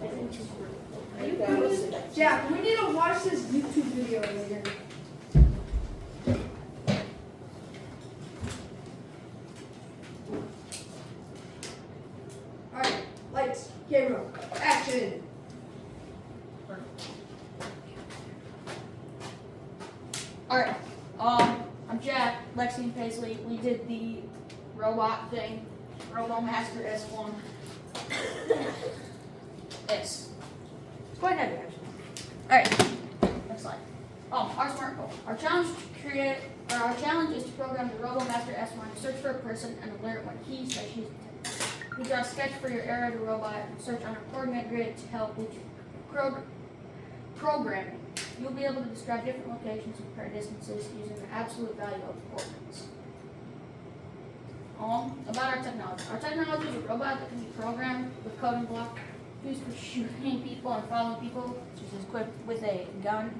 Are you good? Jack, we need to watch this YouTube video later. Alright, lights, camera, action! Alright, I'm Jack, Lexi, and Paisley. We did the robot thing, RoboMaster S1. It's quite heavy, actually. Alright, next slide. Our SMART goal. Our challenge is to program the RoboMaster S1 to search for a person and alert when he/she is detected. We draw a sketch for your era to robot and search on a coordinate grid to help with programming. You'll be able to describe different locations and compare distances using the absolute value of the coordinates. About our technology. Our technology is a robot that can be programmed with coding block used for shooting people and following people, which is equipped with a gun.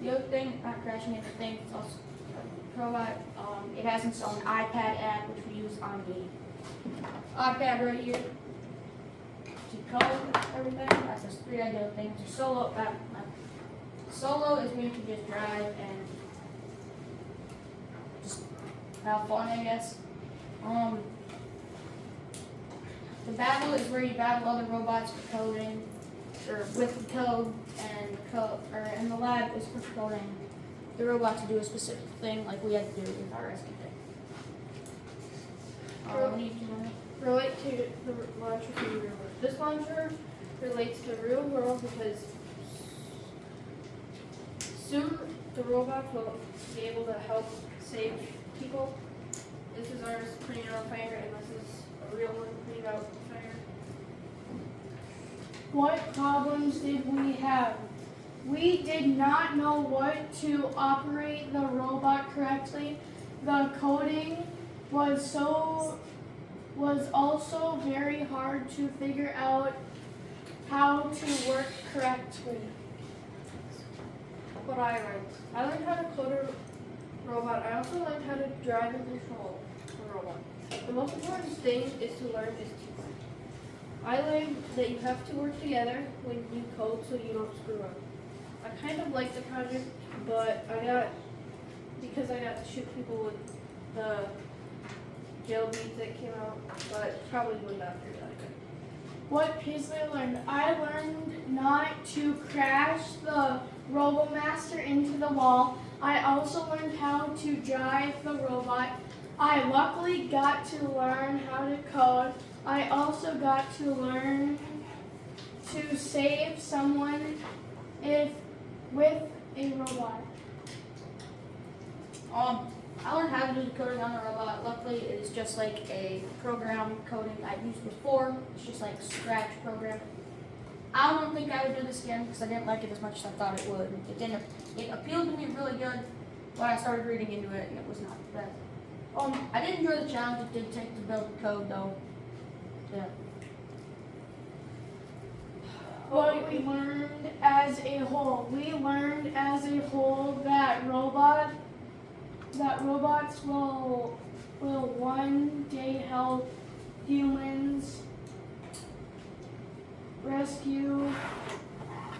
The other thing, not crashing anything, it's also a robot. It has its own iPad app, which we use on the iPad right here to code everything. That's just 3 ideal things. Solo is where you can just drive and just have fun, I guess. The battle is where you battle other robots for coding, or with code, and the lab is for coding the robot to do a specific thing, like we had to do with our rescue thing. What do you do? Relate to the launcher to the real world. This launcher relates to the real world because soon the robots will be able to help save people. This is ours putting out fire, and this is a real one putting out fire. What problems did we have? We did not know what to operate the robot correctly. The coding was also very hard to figure out how to work correctly. What I learned how to code a robot. I also learned how to drive and control a robot. The most important thing is to learn is teamwork. I learned that you have to work together when you code so you don't screw up. I kind of liked the project, but because I got to shoot people with the jail beads that came out, but probably would not be like it. What Paisley learned? I learned not to crash the RoboMaster into the wall. I also learned how to drive the robot. I luckily got to learn how to code. I also got to learn to save someone with a robot. I learned how to do the coding on the robot. Luckily, it is just like a program coding I've used before. It's just like Scratch programming. I don't think I would do this again because I didn't like it as much as I thought it would. It appealed to me really good when I started reading into it, and it was not bad. I did enjoy the challenge it did take to build the code, though. Yeah. What we learned as a whole. We learned as a whole that robots will one day help humans rescue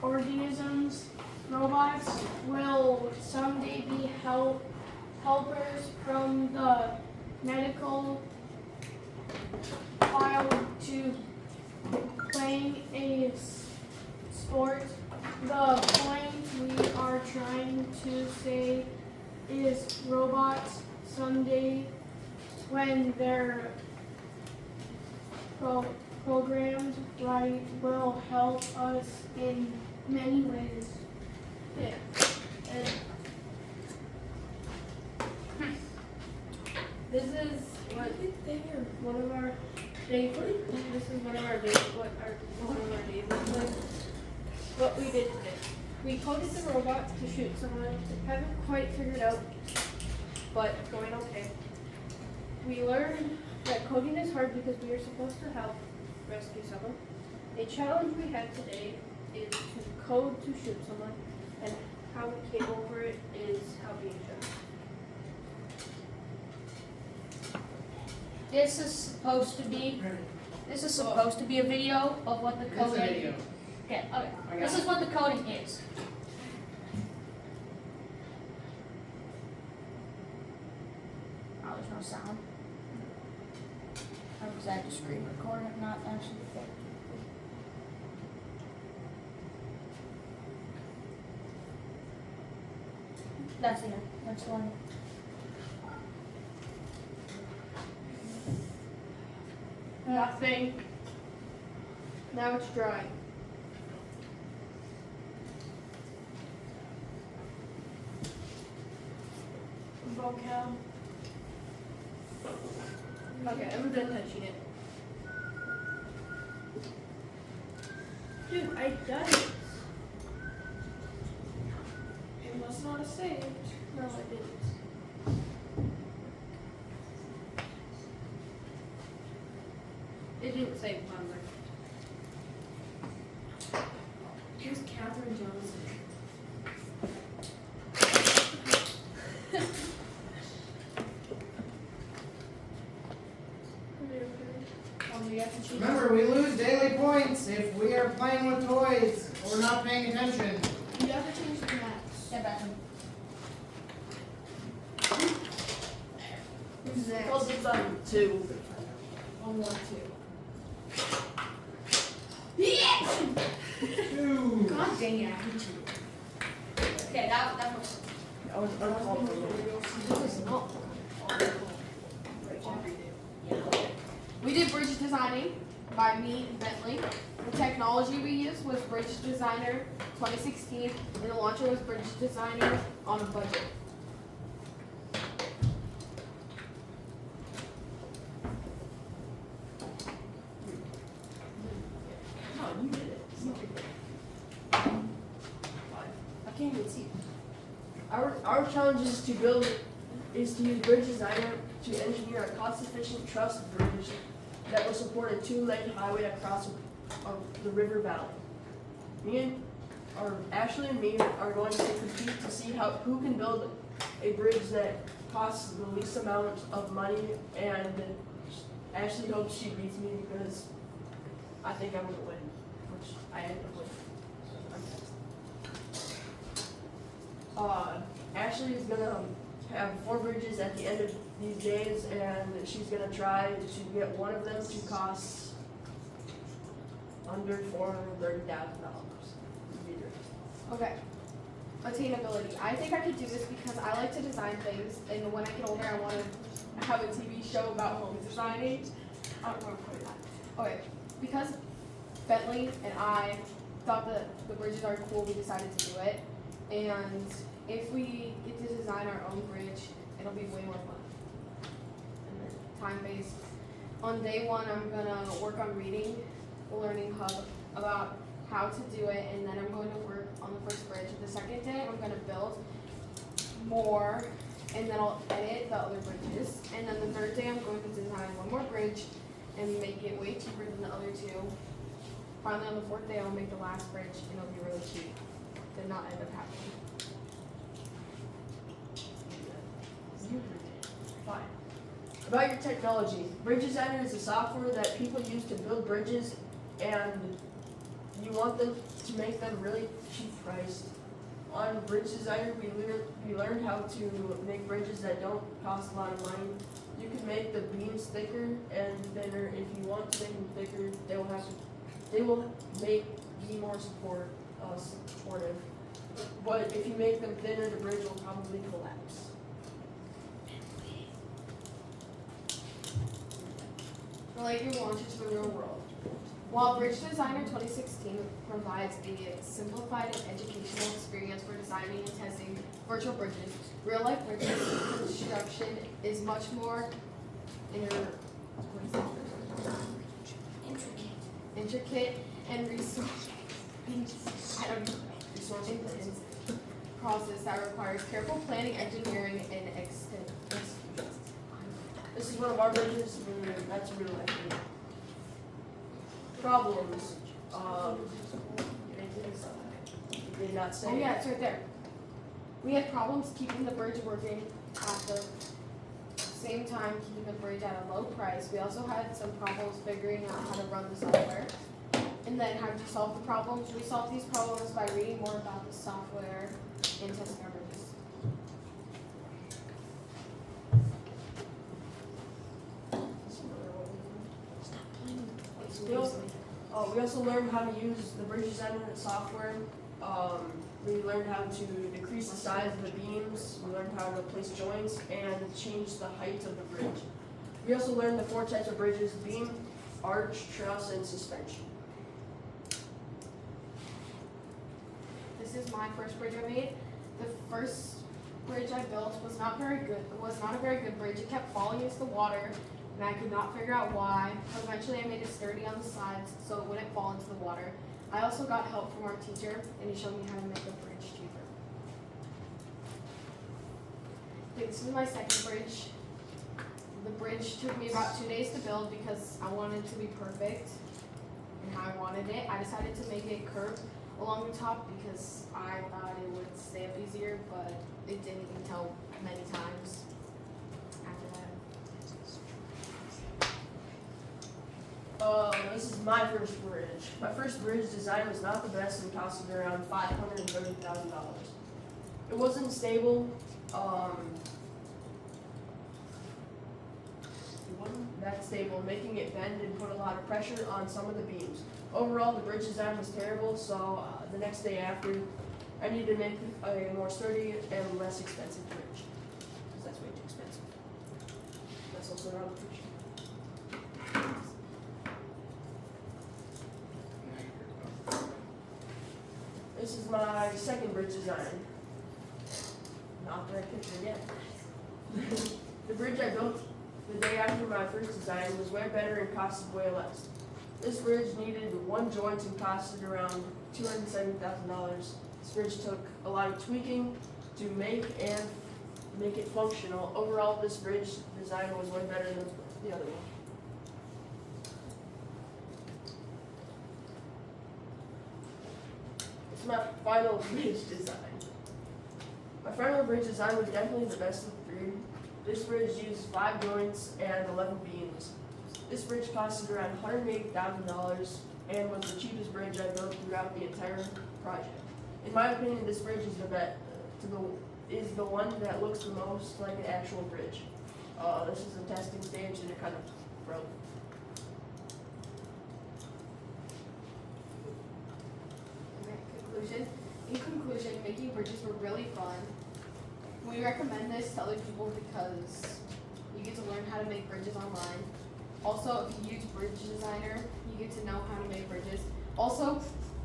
organisms. Robots will someday be helpers from the medical file to playing a sport. The point we are trying to say is robots someday, when they're programmed right, will help us in many ways. Yeah. And this is one of our days. This is one of our days. One of our days is like what we did today. We coded the robot to shoot someone. Haven't quite figured out, but it's going okay. We learned that coding is hard because we are supposed to help rescue someone. A challenge we had today is to code to shoot someone, and how we came over it is how being shot. This is supposed to be This is supposed to be a video of what the It's a coding. video. Okay. I got This is what the coding is. Oh, there's no sound. Or was that just screen recording, not actually the thing? That's the end. That's the one. Nothing. Now it's dry. Vocab. Okay, I'm done touching it. Dude, I done it. It must not have saved. No, I didn't. It didn't say Palmer. Who's Catherine Johnson? Remember, we lose daily points if we are playing with toys or not paying attention. You have to change the max. Get back. Who's next? Well, it's on 2. On 1, 2. Two. God dang it, I hate you. Okay, that was. I was uncalled for. We did bridge designing by me and Bentley. The technology we used was Bridge Designer 2016, and the launcher was Bridge Designer on a budget. No, you did it. I can't even see. Our challenge is to use Bridge Designer to engineer a cost-efficient truss bridge that will support a 2-lane highway across the river valley. Ashley and me are going to compete to see who can build a bridge that costs the least amount of money, and Ashley hopes she beats me because I think I'm gonna win, which I end up winning. Ashley is gonna have 4 bridges at the end of these days, and she's gonna try to get one of them to cost under $430,000. Okay. Attainability. I think I could do this because I like to design things, and when I get older, I want to have a TV show about home designing. I don't want to put that. Okay. Because Bentley and I thought that the bridges are cool, we decided to do it. And if we get to design our own bridge, it'll be way more fun. And then time-based. On day 1, I'm gonna work on reading the Learning Hub about how to do it, and then I'm going to work on the first bridge. The second day, I'm going to build more, and then I'll edit the other bridges. And then the third day, I'm going to design one more bridge and make it way cheaper than the other 2. Finally, on the 4th day, I'll make the last bridge, and it'll be really cheap. Did not end up happening. Fine. About your technology, Bridge Designer is a software that people use to build bridges, and you want them to make them really cheap priced. On Bridge Designer, we learned how to make bridges that don't cost a lot of money. You can make the beams thicker and thinner. If you want to make them thicker, they will be more supportive. But if you make them thinner, the bridge will probably collapse. Relate your launcher to the real world. While Bridge Designer 2016 provides a simplified and educational experience for designing and testing virtual bridges, real-life bridges construction is much more intricate and resource-intensive process that requires careful planning, engineering, and execution. This is one of our bridges, and that's a real life bridge. Problems. Did not say. Oh yeah, it's right there. We had problems keeping the bridge working after same time keeping the bridge at a low price. We also had some problems figuring out how to run the software. And then how to solve the problems. We solved these problems by reading more about the software and testing our bridges. We also learned how to use the bridge designer software. We learned how to decrease the size of the beams. We learned how to place joints and change the height of the bridge. We also learned the 4 types of bridges: beam, arch, truss, and suspension. This is my first bridge I made. The first bridge I built was not very good. It was not a very good bridge. It kept falling into the water, and I could not figure out why. Eventually, I made it sturdy on the sides so it wouldn't fall into the water. I also got help from our teacher, and he showed me how to make the bridge cheaper. Okay, this is my second bridge. The bridge took me about 2 days to build because I wanted it to be perfect and how I wanted it. I decided to make it curved along the top because I thought it would stay up easier, but it didn't until many times after that. This is my first bridge. My first bridge design was not the best and costed around $530,000. It wasn't stable. It wasn't that stable, making it bend and put a lot of pressure on some of the beams. Overall, the bridge design was terrible, so the next day after, I needed to make a more sturdy and less expensive bridge. Because that's way too expensive. That's also not a bridge. This is my second bridge design. Not the right picture yet. The bridge I built the day after my first design was way better and costed way less. This bridge needed 1 joint and costed around $270,000. This bridge took a lot of tweaking to make it functional. Overall, this bridge design was way better than the other one. It's my final bridge design. My final bridge design was definitely the best of the 3. This bridge used 5 joints and 11 beams. This bridge costed around $180,000 and was the cheapest bridge I built throughout the entire project. In my opinion, this bridge is the one that looks the most like an actual bridge. This is the testing stage and it kind of broke. In conclusion, making bridges were really fun. We recommend this to other people because you get to learn how to make bridges online. Also, if you use Bridge Designer, you get to know how to make bridges. Also,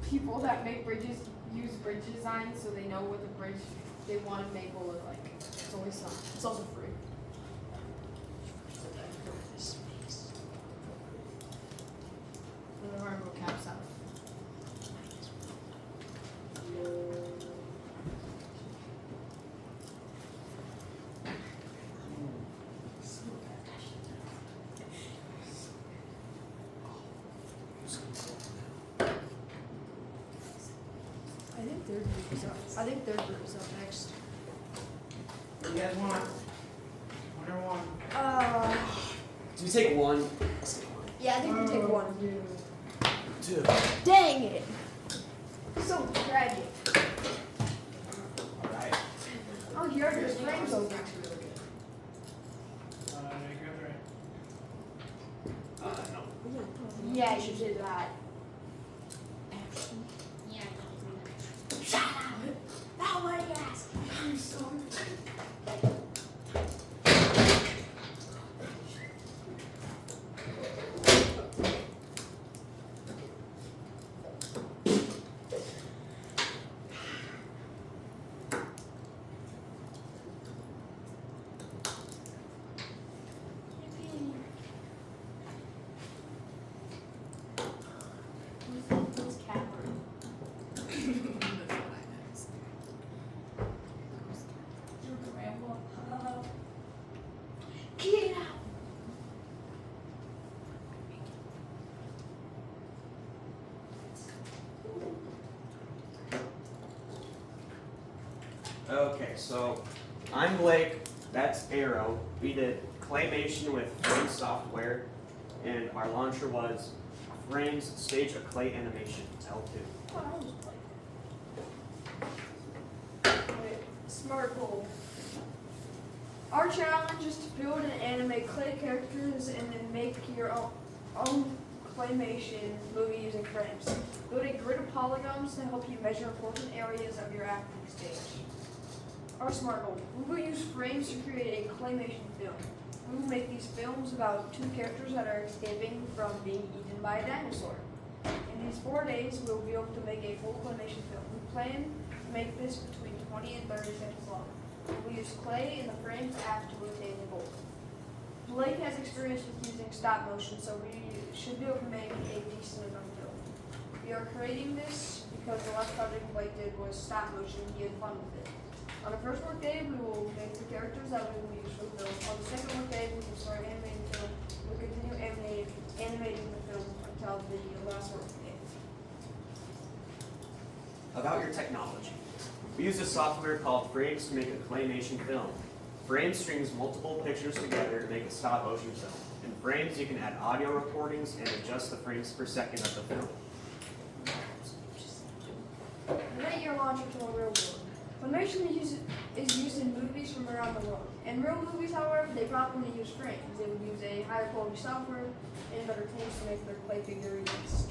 people that make bridges use Bridge Design so they know what the bridge they want to make will look like. It's always fun. It's also free. One of our vocabs out. I think third group is up next. What do you guys want? Winner one. Do we take 1? Yeah, I think we take 1. 2. Dang it! So tragic. Alright. Oh, here are your frames over. You grab the right. No. Yeah, you did that. Yeah, Shut up! Nobody asked. I'm sorry. Who's cat room? Get out! Okay, so I'm Blake, that's Arrow. We did claymation with Frame software, and our launcher was Frames Stage a Clay Animation L2. Oh, I was playing. Okay, SMART goal. Our challenge is to build and animate clay characters and then make your own claymation movie using frames. Build a grid of polygons to help you measure important areas of your acting stage. Our SMART goal. We will use frames to create a claymation film. We will make these films about two characters that are escaping from being eaten by a dinosaur. In these 4 days, we will be able to make a full claymation film. We plan to make this between 20 and 30 seconds long. We use clay in the frames app to obtain the goal. Blake has experience with using stop motion, so we should be able to make a decent enough film. We are creating this because the last project Blake did was stop motion. He had fun with it. On the first work day, we will make the characters that we will use for the film. On the second work day, we will start animating the film. We'll continue animating the film until the last work day. About your technology. We use a software called Frames to make a claymation film. Frames strings multiple pictures together to make a stop motion film. In Frames, you can add audio recordings and adjust the frames per second of the film. Relate your launcher to a real world. Claymation is used in movies from around the world. In real movies, however, they probably use frames. They would use a higher quality software and better tools to make their clay figurines.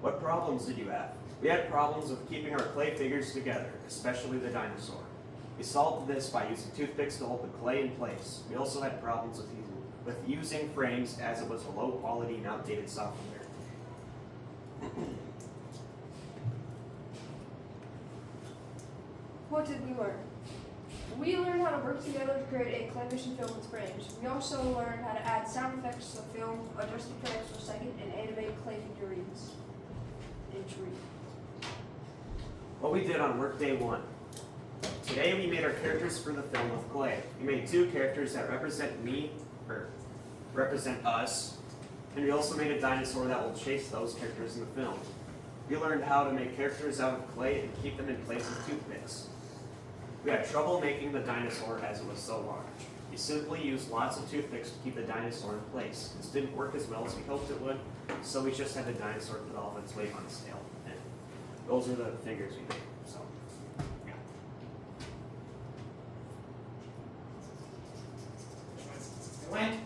What problems did you have? We had problems with keeping our clay figures together, especially the dinosaur. We solved this by using toothpicks to hold the clay in place. We also had problems with using frames as it was a low quality and outdated software. What did we learn? We learned how to work together to create a claymation film with frames. We also learned how to add sound effects to the film, adjust the frames per second, and animate clay figurines. What we did on workday 1. Today we made our characters for the film with clay. We made 2 characters that represent us, and we also made a dinosaur that will chase those characters in the film. We learned how to make characters out of clay and keep them in place with toothpicks. We had trouble making the dinosaur as it was so large. We simply used lots of toothpicks to keep the dinosaur in place. This didn't work as well as we hoped it would, so we just had the dinosaur develop its weight on its tail. And those are the figures we made. So, yeah. Went.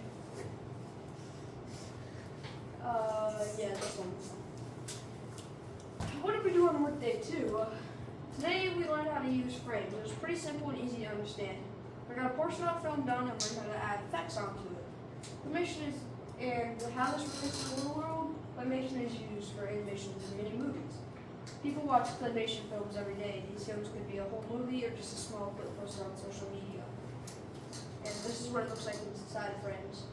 Yeah, this one. What did we do on workday 2? Today we learned how to use frames. It was pretty simple and easy to understand. We got a portion of the film done and learned how to add effects onto it. Claymation is, and how this relates to the real world, claymation is used for animation in many movies. People watch claymation films every day. These films could be a whole movie or just a small clip posted on social media. And this is what it looks like inside frames.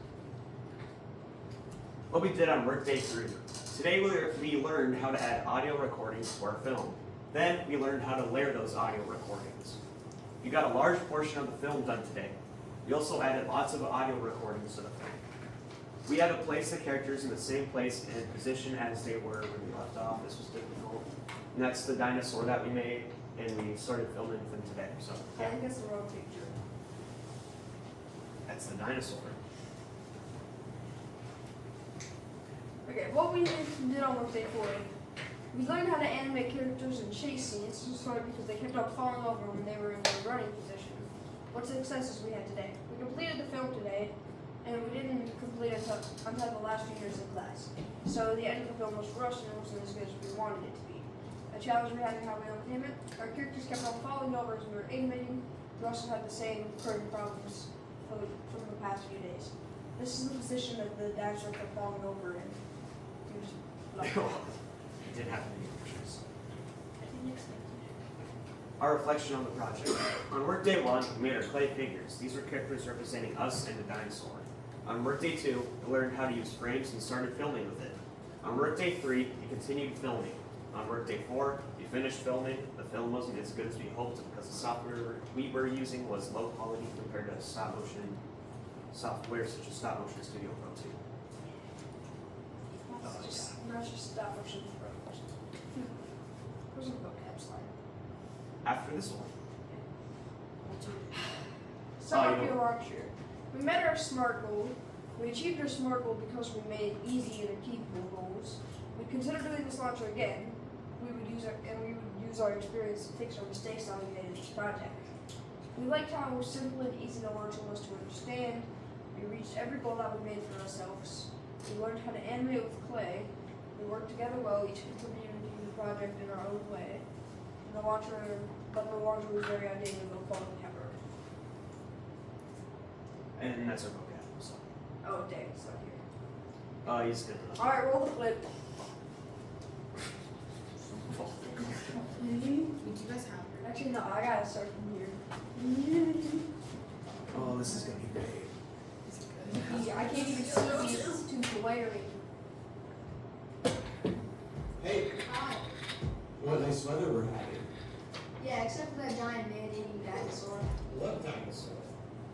What we did on workday 3. Today we learned how to add audio recordings to our film. Then we learned how to layer those audio recordings. We got a large portion of the film done today. We also added lots of audio recordings to the film. We had to place the characters in the same place and position as they were when we left off. This was difficult. And that's the dinosaur that we made, and we started filming them today. So I think that's the wrong picture. that's the dinosaur. Okay, what we did on workday 4, we learned how to animate characters in chase scenes. This was hard because they kept on falling over when they were in the running position. What successes we had today? We completed the film today, and we didn't complete it until the last few years in class. So the end of the film was rushed and it wasn't as good as we wanted it to be. A challenge we had in how we overcame it, our characters kept on falling over as we were animating. We also had the same recurring problems from the past few days. This is the position that the dinosaur kept falling over in. It didn't have to be pictures. Our reflection on the project. On workday 1, we made our clay figures. These were characters representing us and the dinosaur. On workday 2, we learned how to use frames and started filming with it. On workday 3, we continued filming. On workday 4, we finished filming. The film wasn't as good as we hoped because the software we were using was low quality compared to stop motion software such as Stop Motion Studio Pro 2. Not just stop motion programs. Where's the vocab slide? After this one. sum Oh, up you your know. launch year. We met our SMART goal. We achieved our SMART goal because we made easy and achievable goals. We consider doing this launcher again. We would use our experience to fix our mistakes that we made in this project. We liked how simple and easy the launcher was to understand. We reached every goal that we made for ourselves. We learned how to animate with clay. We worked together well, each contributing to the project in our own way. And the launcher was very outdated and low quality ever. And that's our vocab. So, Oh dang, it's not here. he's good enough. Alright, roll the clip. Did you guys have her? Actually no, I gotta start from here. Oh, this is gonna be great. Yeah, I can't even see you, it's too glaring. Hey, Hi. what nice weather we're having. Yeah, except for that giant man-eating dinosaur. What dinosaur?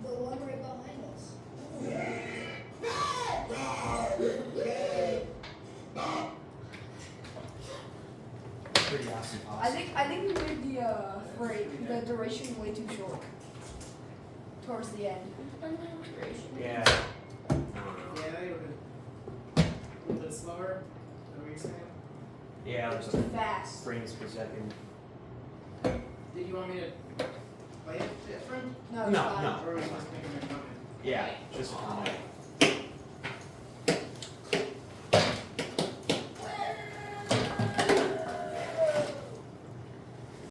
The one right behind us. Pretty awesome. I think we made the duration way too short. Towards the end. Yeah. Yeah, they would a little bit slower. Is that what you're saying? Yeah, It's there's too fast. frames per second. Did you want me to play it different? No, No, it's fine. no. Or are we just making a comment? Yeah, just a comment.